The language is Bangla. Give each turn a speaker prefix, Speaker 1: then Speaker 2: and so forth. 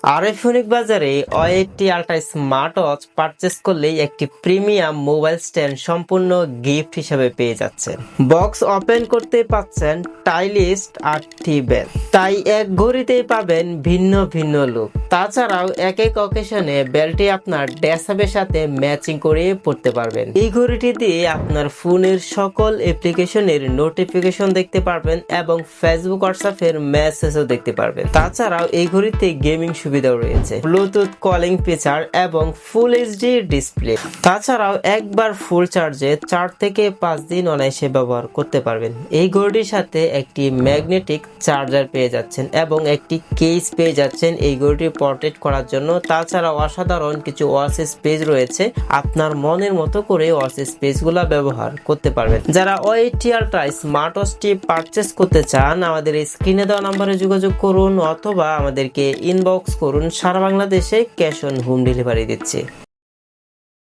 Speaker 1: আরএফনিক বাজারে ওয়াই80 আলট্রা স্মার্ট ওয়াচ পারচেস করলেই একটি প্রিমিয়াম মোবাইল স্ট্যান্ড সম্পূর্ণ গিফট হিসেবে পেয়ে যাচ্ছেন। বক্স ওপেন করতে পাচ্ছেন টাইলিস্ট আর টি-বেল, তাই এক ঘড়িতেই পাবেন ভিন্ন ভিন্ন লুক। তাছাড়াও এক এক অকেশনে বেলটি আপনার ড্রেসআপের সাথে ম্যাচিং করে পড়তে পারবেন। এই ঘড়িটি দিয়ে আপনার ফোনের সকল অ্যাপ্লিকেশনের নোটিফিকেশন দেখতে পারবেন এবং ফেসবুক হোয়াটসঅ্যাপের মেসেজও দেখতে পারবেন। তাছাড়াও এই ঘড়িতে গেমিং সুবিধাও রয়েছে, ব্লুটুথ কলিং ফিচার এবং ফুল এইচডি ডিসপ্লে। তাছাড়াও একবার ফুল চার্জে 4 থেকে 5 দিন অনায়াসে ব্যবহার করতে পারবেন। এই ঘড়িটির সাথে একটি ম্যাগনেটিক চার্জার পেয়ে যাচ্ছেন এবং একটি কেস পেয়ে যাচ্ছেন এই ঘড়িটি পোর্ট্রেট করার জন্য। তাছাড়াও অসাধারণ কিছু ওয়াচ স্পেস রয়েছে, আপনার মনের মতো করে ওয়াচ স্পেস গুলা ব্যবহার করতে পারবেন। যারা ওয়াই80 আলট্রা স্মার্ট ওয়াচটি পারচেস করতে চান, আমাদের স্ক্রিনে দেওয়া নম্বরে যোগাযোগ করুন অথবা আমাদেরকে ইনবক্স করুন। সারা বাংলাদেশে ক্যাশ অন হোম ডেলিভারি দিচ্ছে।